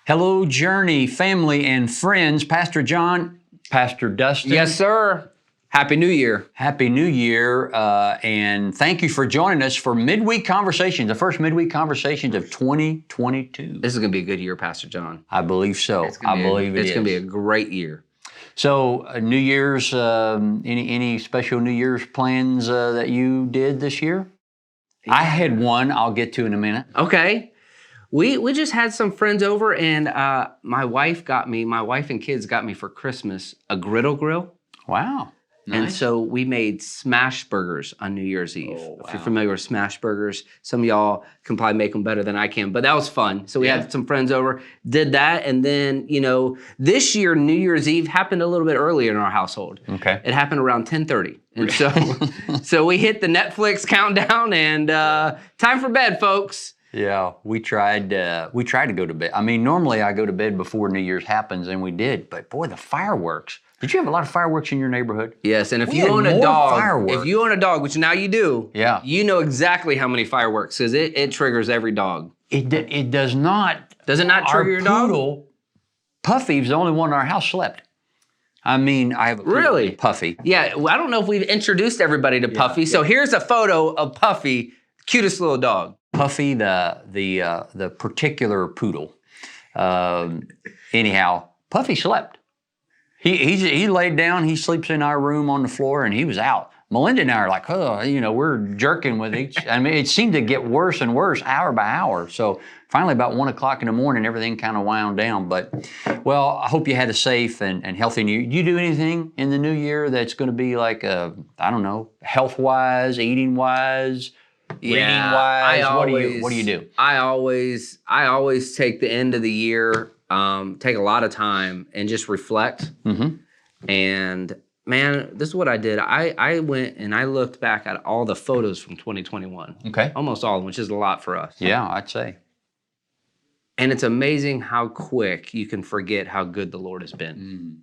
Hello, Journey, family, and friends. Pastor John, Pastor Dustin. Yes, sir. Happy New Year. Happy New Year, and thank you for joining us for Midweek Conversations, the first Midweek Conversations of 2022. This is going to be a good year, Pastor John. I believe so. I believe it's going to be a great year. So, New Year's, any special New Year's plans that you did this year? Yeah. I had one I'll get to in a minute. Okay. We just had some friends over, and my wife and kids got me for Christmas a griddle grill. Wow. Nice. And so we made smash burgers on New Year's Eve. Oh, wow. If you're familiar with smash burgers, some of y'all can probably make them better than I can, but that was fun. So we had some friends over, did that, and then, this year, New Year's Eve happened a little bit earlier in our household. Okay. It happened around 10:30. And so we hit the Netflix countdown, and time for bed, folks. Yeah, we tried to go to bed. I mean, normally I go to bed before New Year's happens, and we did. But boy, the fireworks. Did you have a lot of fireworks in your neighborhood? Yes, and if you own a dog, which now you do, you know exactly how many fireworks, because it triggers every dog. It does not. Does it not trigger your dog? Poodle, Puffy's the only one in our house slept. I mean, I have a poodle, Puffy. Yeah, well, I don't know if we've introduced everybody to Puffy. So here's a photo of Puffy, cutest little dog. Puffy, the particular poodle. Anyhow, Puffy slept. He laid down. He sleeps in our room on the floor, and he was out. Melinda and I are like, we're jerking with each. I mean, it seemed to get worse and worse hour by hour. So finally, about 1 o'clock in the morning, everything kind of wound down. But, well, I hope you had a safe and healthy New Year. Do you do anything in the new year that's going to be like, health-wise, eating-wise? Reading-wise, what do you do? I always take the end of the year, take a lot of time and just reflect. Mm-hmm. And man, this is what I did. I went and I looked back at all the photos from 2021. Okay. Almost all of them, which is a lot for us. Yeah, I'd say. And it's amazing how quick you can forget how good the Lord has been. Mm.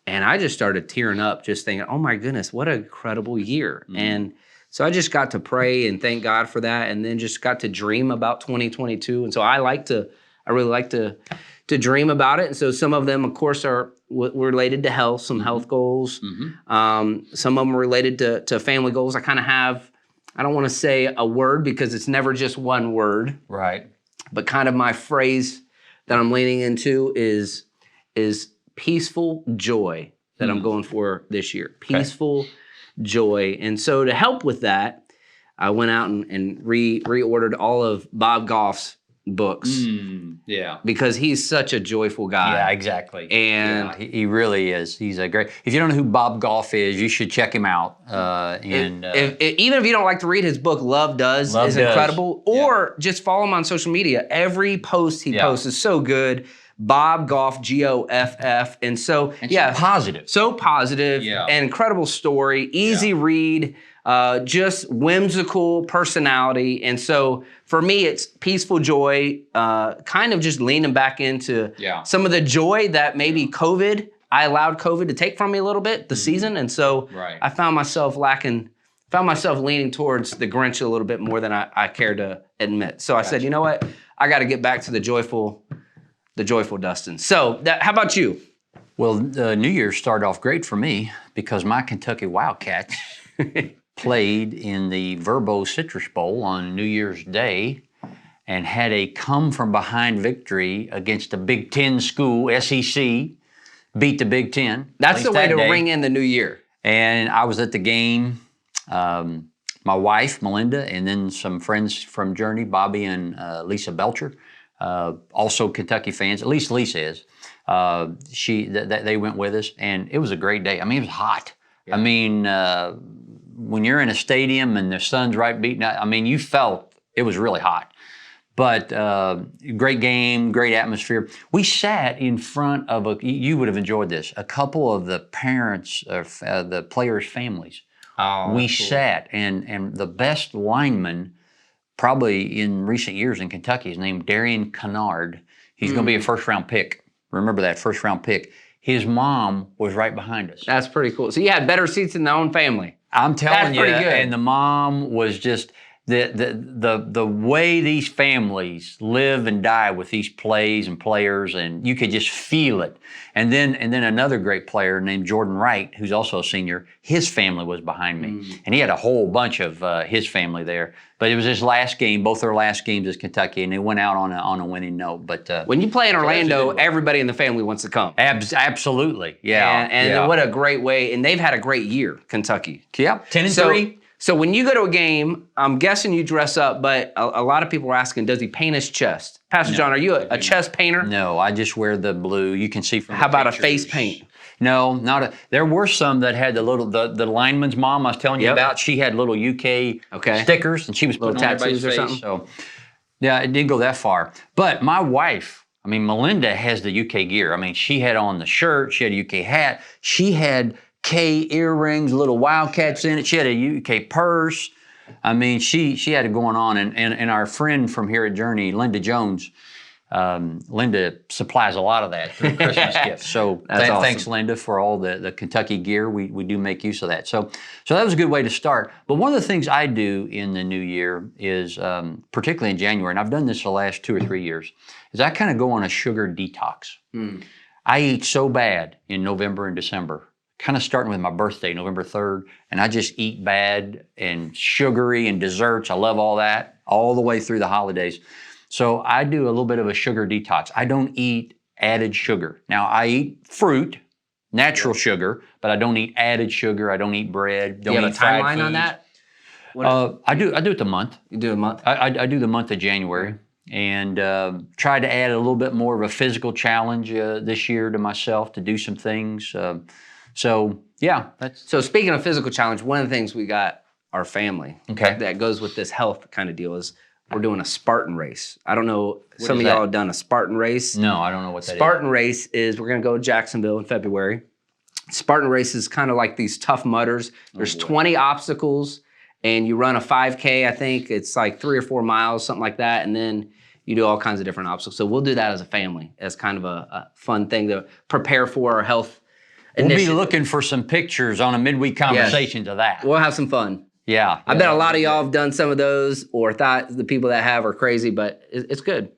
And I just started tearing up just thinking, oh my goodness, what an incredible year. Mm. And so I just got to pray and thank God for that, and then just got to dream about 2022. And so I really like to dream about it. And so some of them, of course, are related to health, some health goals. Mm-hmm. Some of them are related to family goals. I kind of have, I don't want to say a word because it's never just one word. Right. But kind of my phrase that I'm leaning into is peaceful joy that I'm going for this year. Peaceful joy. And so to help with that, I went out and reordered all of Bob Goff's books. Because he's such a joyful guy. Yeah, exactly. And he really is. He's a great. If you don't know who Bob Goff is, you should check him out. Even if you don't like to read his book, Love Does is incredible. Or just follow him on social media. Every post he posts is so good. Bob Goff, Goff, and so so positive, and incredible story, easy read, just whimsical personality, and so for me, it's peaceful joy, kind of just leaning back into some of the joy that maybe I allowed COVID to take from me a little bit the season, and so I found myself leaning towards the Grinch a little bit more than I care to admit. So I said, you know what, I got to get back to the joyful Dustin. So how about you? Well, New Year's started off great for me because my Kentucky Wildcats played in the Verbo Citrus Bowl on New Year's Day and had a come-from-behind victory against a Big Ten school, SEC, beat the Big Ten. That's the way to ring in the new year. And I was at the game. My wife, Melinda, and then some friends from Journey, Bobby and Lisa Belcher, also Kentucky fans, at least Lisa is. They went with us, and it was a great day. I mean, it was hot. Yeah. I mean, when you're in a stadium and the sun's right beating out, I mean, you felt it was really hot. But great game, great atmosphere. We sat in front of you would have enjoyed this, a couple of the parents of the players' families. Oh, we sat, and the best lineman probably in recent years in Kentucky is named Darian Kennard. He's going to be a first-round pick. Remember that, first-round pick. His mom was right behind us. That's pretty cool. So you had better seats in their own family. I'm telling you. That's pretty good. And the mom was just, the way these families live and die with these plays and players, and you could just feel it. And then another great player named Jordan Wright, who's also a senior, his family was behind me. And he had a whole bunch of his family there. But it was his last game, both their last games as Kentucky, and they went out on a winning note. But when you play in Orlando, everybody in the family wants to come. Absolutely, yeah. And what a great way, and they've had a great year, Kentucky. Yep, 10-3. So when you go to a game, I'm guessing you dress up, but a lot of people are asking, does he paint his chest? Pastor John, are you a chest painter? No, I just wear the blue. You can see from How the about pictures. a face paint? No, not a. There were some that had the lineman's mom I was telling you about. She had little UK stickers, and she was putting on everybody's face. Something. So, yeah, it didn't go that far. But my wife, Melinda has the UK gear. she had on the shirt. She had a UK hat. She had K earrings, little Wildcats in it. She had a UK purse. She had it going on. And our friend from here at Journey, Linda Jones, Linda supplies a lot of that through Christmas gifts. So awesome. Thanks, Linda, for all the Kentucky gear. We do make use of that. So that was a good way to start. But one of the things I do in the new year is, particularly in January, and I've done this the last 2 or 3 years, is I kind of go on a sugar detox. I eat so bad in November and December, kind of starting with my birthday, November 3rd, and I just eat bad and sugary and desserts. I love all that, all the way through the holidays. So I do a little bit of a sugar detox. I don't eat added sugar. Now, I eat fruit, natural sugar, but I don't eat added sugar. I don't eat bread. Don't you have eat a timeline on that? I do it the month. You do a month? I do the month of January. And try to add a little bit more of a physical challenge this year to myself to do some things. So speaking of physical challenge, one of the things we got our family that goes with this health kind of deal is we're doing a Spartan Race. I don't know, some of y'all have done a Spartan Race. No, I don't know what that is. Spartan Race is, we're going to go to Jacksonville in February. Spartan Race is kind of like these Tough Mudders. There's 20 obstacles, and you run a 5K, I think. It's like 3 or 4 miles, something like that, and then you do all kinds of different obstacles. So we'll do that as a family, as kind of a fun thing to prepare for our health initiative. We'll be looking for some pictures on a Midweek Conversation to that. We'll have some fun. Yeah. I bet a lot of y'all have done some of those or thought the people that have are crazy, but it's good.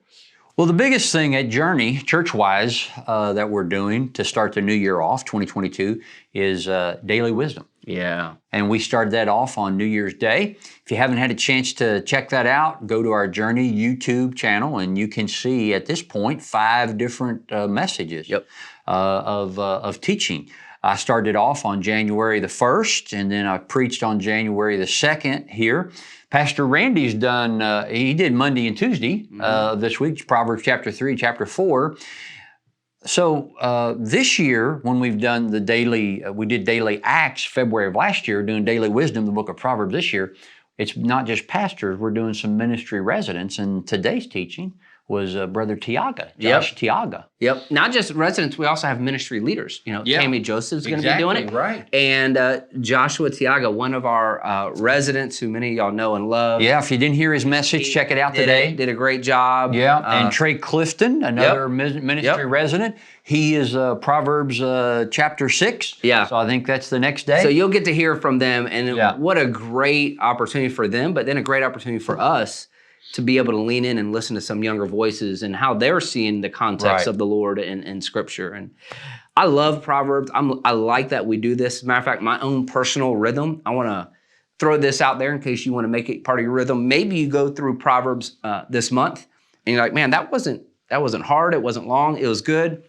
Well, the biggest thing at Journey, church-wise, that we're doing to start the new year off, 2022, is daily wisdom. Yeah. And we started that off on New Year's Day. If you haven't had a chance to check that out, go to our Journey YouTube channel, and you can see at this point 5 different messages of teaching. I started off on January the 1st, and then I preached on January the 2nd here. Pastor Randy's done, he did Monday and Tuesday this week, Proverbs chapter 3, chapter 4. So this year, when we've done the daily, we did daily Acts February of last year, doing daily wisdom, the book of Proverbs this year, it's not just pastors, we're doing some ministry residents, and today's teaching was Brother Tiaga, Josh Tiaga. Yep. Not just residents, we also have ministry leaders. Tammy Joseph's going to be doing it. Right. And Joshua Tiaga, one of our residents who many of y'all know and love. Yeah, if you didn't hear his message, check it out today. Did a great job. Yeah, and Trey Clifton, another ministry resident. He is Proverbs chapter 6. Yeah. So I think that's the next day. So you'll get to hear from them, and what a great opportunity for them, but then a great opportunity for us to be able to lean in and listen to some younger voices and how they're seeing the context of the Lord in Scripture. And I love Proverbs. I like that we do this. As a matter of fact, my own personal rhythm, I want to throw this out there in case you want to make it part of your rhythm. Maybe you go through Proverbs this month, and you're like, man, that wasn't hard. It wasn't long. It was good.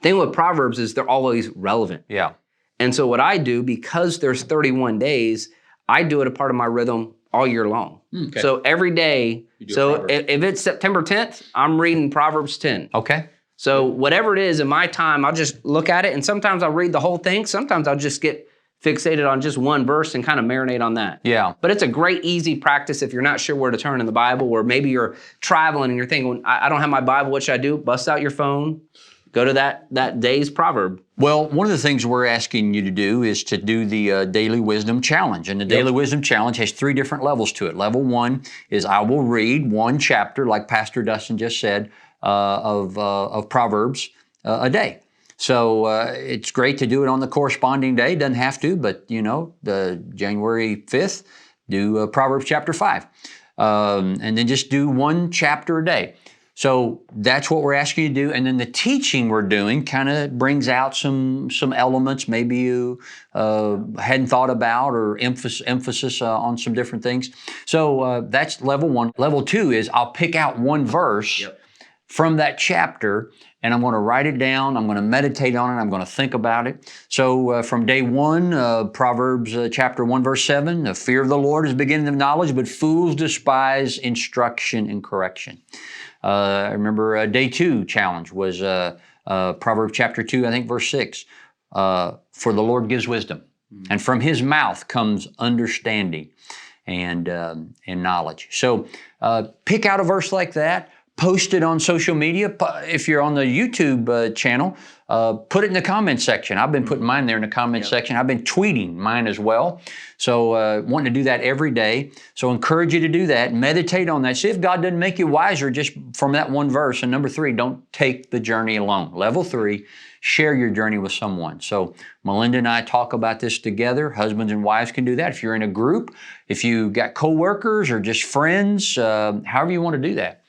Thing with Proverbs is they're always relevant. Yeah. And so what I do, because there's 31 days, I do it a part of my rhythm all year long. Okay. So every day, so if it's September 10th, I'm reading Proverbs 10. Okay. So whatever it is in my time, I'll just look at it, and sometimes I'll read the whole thing. Sometimes I'll just get fixated on just one verse and kind of marinate on that. Yeah. But it's a great, easy practice if you're not sure where to turn in the Bible, or maybe you're traveling and you're thinking, I don't have my Bible, what should I do? Bust out your phone. Go to that day's proverb. Well, one of the things we're asking you to do is to do the Daily Wisdom Challenge. And the Daily Wisdom Challenge has 3 different levels to it. Level 1 is I will read 1 chapter, like Pastor Dustin just said, of Proverbs a day. So it's great to do it on the corresponding day. Doesn't have to, but the January 5th, do Proverbs chapter 5. And then just do one chapter a day. So that's what we're asking you to do. And then the teaching we're doing kind of brings out some elements maybe you hadn't thought about, or emphasis on some different things. So that's level 1. Level 2 is I'll pick out one verse from that chapter, and I'm going to write it down. I'm going to meditate on it. I'm going to think about it. So from day 1, Proverbs chapter 1, verse 7, the fear of the Lord is the beginning of knowledge, but fools despise instruction and correction. I remember day 2 challenge was Proverbs chapter 2, I think verse 6. For the Lord gives wisdom, and from His mouth comes understanding and knowledge. So pick out a verse like that. Post it on social media. If you're on the YouTube channel, put it in the comment section. I've been putting mine there in the comment section. I've been tweeting mine as well. So wanting to do that every day. So encourage you to do that. Meditate on that. See if God doesn't make you wiser just from that one verse. And number 3, don't take the journey alone. Level 3, share your journey with someone. So Melinda and I talk about this together. Husbands and wives can do that. If you're in a group, if you got coworkers or just friends, however you want to do that.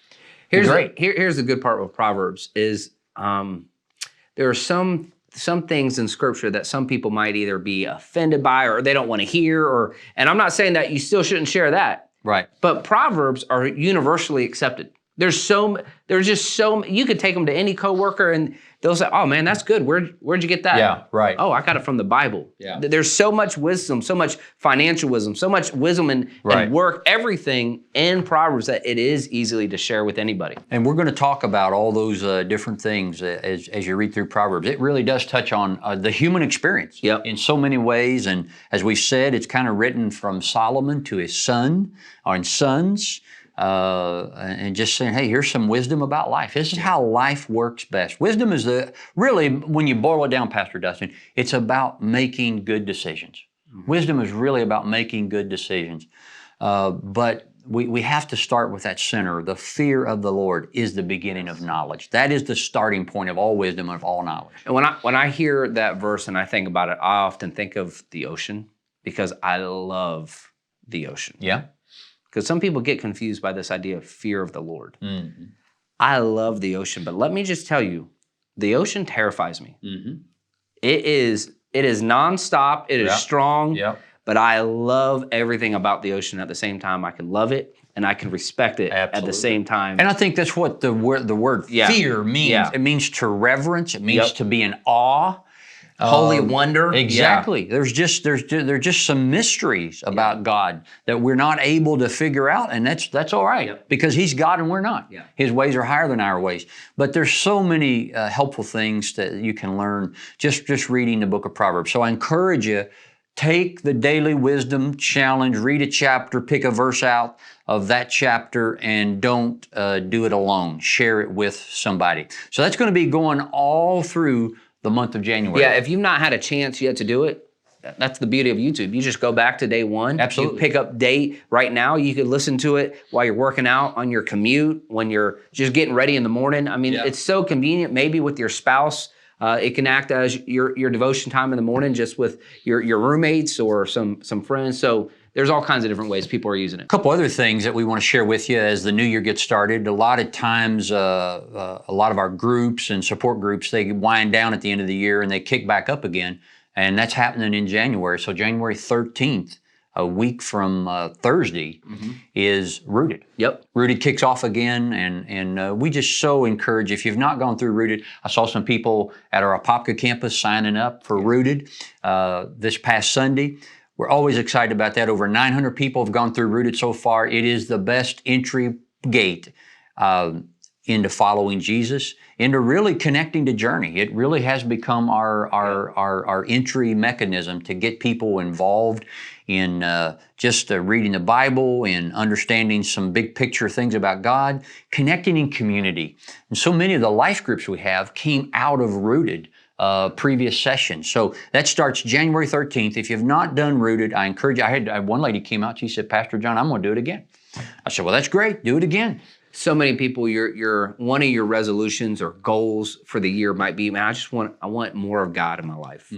Here's the good part with Proverbs is there are some things in Scripture that some people might either be offended by or they don't want to hear, and I'm not saying that you still shouldn't share that. Right. But Proverbs are universally accepted. There's just so you could take them to any coworker and they'll say, "Oh man, that's good. Where'd you get that?" Yeah, right. "Oh, I got it from the Bible." Yeah. There's so much wisdom, so much financial wisdom, so much wisdom and work, everything in Proverbs that it is easily to share with anybody. And we're going to talk about all those different things as you read through Proverbs. It really does touch on the human experience in so many ways. And as we said, it's kind of written from Solomon to his son or sons. And just saying, hey, here's some wisdom about life. This is how life works best. Wisdom is really, when you boil it down, Pastor Dustin, it's about making good decisions. Mm-hmm. Wisdom is really about making good decisions. But we have to start with that center. The fear of the Lord is the beginning of knowledge. That is the starting point of all wisdom and of all knowledge. And when I hear that verse and I think about it, I often think of the ocean because I love the ocean. Yeah. Because some people get confused by this idea of fear of the Lord. Mm-hmm. I love the ocean, but let me just tell you, the ocean terrifies me. Mm-hmm. It is nonstop. It is strong. Yep. But I love everything about the ocean at the same time. I can love it and I can respect it at the same time. And I think that's what the word fear means. Yeah. It means to reverence. It means to be in awe. Holy wonder. Exactly. Yeah. There's just some mysteries about God that we're not able to figure out, and that's all right because He's God and we're not. Yeah. His ways are higher than our ways. But there's so many helpful things that you can learn just reading the book of Proverbs. So I encourage you, take the daily wisdom challenge, read a chapter, pick a verse out of that chapter, and don't do it alone. Share it with somebody. So that's going to be going all through the month of January. Yeah, if you've not had a chance yet to do it, that's the beauty of YouTube. You just go back to day 1. Absolutely. You pick up date right now. You can listen to it while you're working out, on your commute, when you're just getting ready in the morning. I mean, it's so convenient. Maybe with your spouse, it can act as your devotion time in the morning, just with your roommates or some friends. So there's all kinds of different ways people are using it. A couple other things that we want to share with you as the new year gets started. A lot of times, a lot of our groups and support groups, they wind down at the end of the year and they kick back up again. And that's happening in January. So January 13th, a week from Thursday, is Rooted. Yep. Rooted kicks off again, and we just so encourage, if you've not gone through Rooted, I saw some people at our Apopka campus signing up for Rooted this past Sunday. We're always excited about that. Over 900 people have gone through Rooted so far. It is the best entry gate into following Jesus, into really connecting to Journey. It really has become our entry mechanism to get people involved in just reading the Bible and understanding some big picture things about God, connecting in community. And so many of the life groups we have came out of Rooted. Previous sessions. So that starts January 13th. If you've not done Rooted, I encourage you. I had one lady came out, she said, Pastor John, I'm going to do it again. I said, well, that's great. Do it again. So many people, your one of your resolutions or goals for the year might be, man, I want more of God in my life.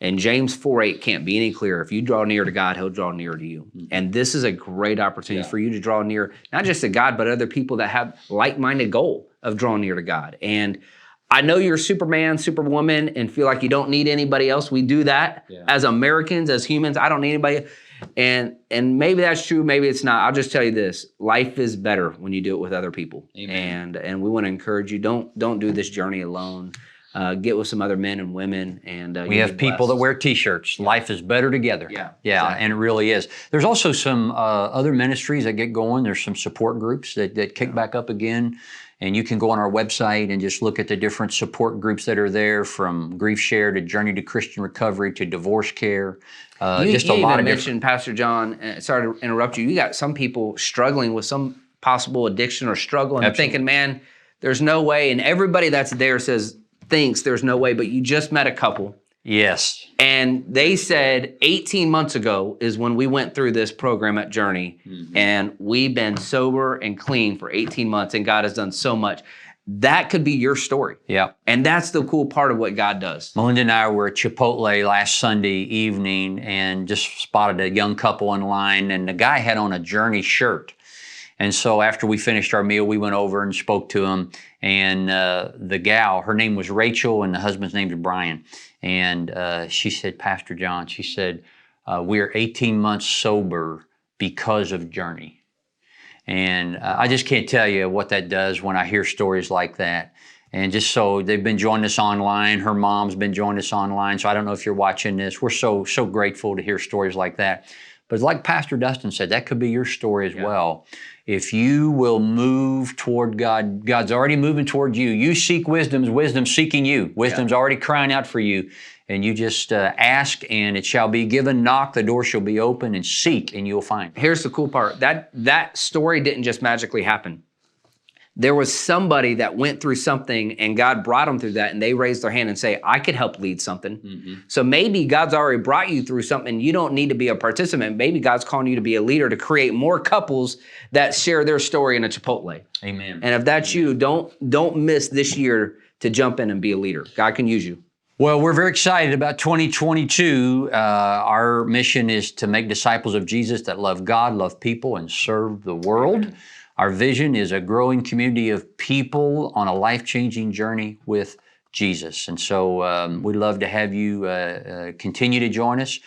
And James 4:8 can't be any clearer. If you draw near to God, he'll draw near to you. And this is a great opportunity for you to draw near, not just to God, but other people that have like-minded goal of drawing near to God. And I know you're Superman, Superwoman, and feel like you don't need anybody else. We do that as Americans, as humans. I don't need anybody. And maybe that's true, maybe it's not. I'll just tell you this: life is better when you do it with other people. Amen. And we want to encourage you: don't do this journey alone. Get with some other men and women, and we have people that wear T-shirts. Life is better together. Yeah, exactly. And it really is. There's also some other ministries that get going. There's some support groups that kick back up again, and you can go on our website and just look at the different support groups that are there, from Grief Share to Journey to Christian Recovery to Divorce Care. Just a lot of mentioned, Pastor John. Sorry to interrupt you. You got some people struggling with some possible addiction or struggle, and thinking, "Man, there's no way." And everybody that's there thinks there's no way, but you just met a couple. Yes. And they said 18 months ago is when we went through this program at Journey, and we've been sober and clean for 18 months, and God has done so much. That could be your story. Yeah. And that's the cool part of what God does. Melinda and I were at Chipotle last Sunday evening and just spotted a young couple in line, and the guy had on a Journey shirt. And so after we finished our meal, we went over and spoke to him. And the gal, her name was Rachel, and the husband's name is Brian. And she said, "Pastor John," she said, "we're 18 months sober because of Journey." And I just can't tell you what that does when I hear stories like that. And just so they've been joining us online. Her mom's been joining us online. So I don't know if you're watching this. We're so grateful to hear stories like that. But like Pastor Dustin said, that could be your story as well. If you will move toward God, God's already moving toward you. You seek wisdom, wisdom's seeking you. Wisdom's already crying out for you. And you just ask, and it shall be given. Knock, the door shall be open, and seek, and you'll find. Here's the cool part. That story didn't just magically happen. There was somebody that went through something, and God brought them through that, and they raised their hand and say, "I could help lead something." So maybe God's already brought you through something. You don't need to be a participant. Maybe God's calling you to be a leader, to create more couples that share their story in a Chipotle. Amen. And if that's you, don't miss this year to jump in and be a leader. God can use you. Well, we're very excited about 2022. Our mission is to make disciples of Jesus that love God, love people, and serve the world. Our vision is a growing community of people on a life-changing journey with Jesus. And so we'd love to have you continue to join us.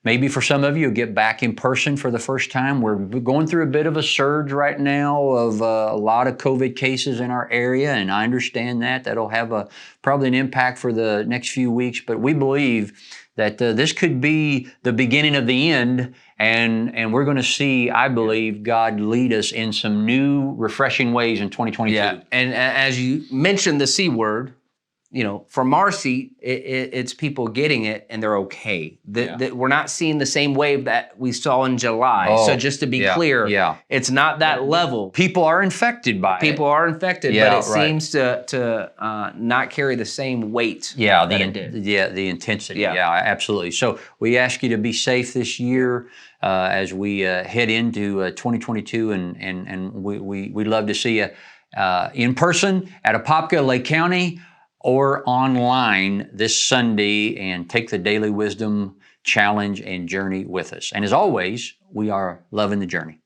Maybe for some of you, you'll get back in person for the first time. We're going through a bit of a surge right now of a lot of COVID cases in our area, and I understand that. That'll have probably an impact for the next few weeks, but we believe that this could be the beginning of the end, and we're going to see, I believe, God lead us in some new, refreshing ways in 2022. Yeah, and as you mentioned the C word, from our seat, it's people getting it and they're okay. We're not seeing the same wave that we saw in July. So just to be clear, it's not that level. People are infected by it. People are infected, but it seems to not carry the same weight that it did. The intensity. Yeah, absolutely. So we ask you to be safe this year as we head into 2022, and we'd love to see you in person at Apopka, Lake County, or online this Sunday, and take the Daily Wisdom Challenge and Journey with us. And as always, we are loving the journey.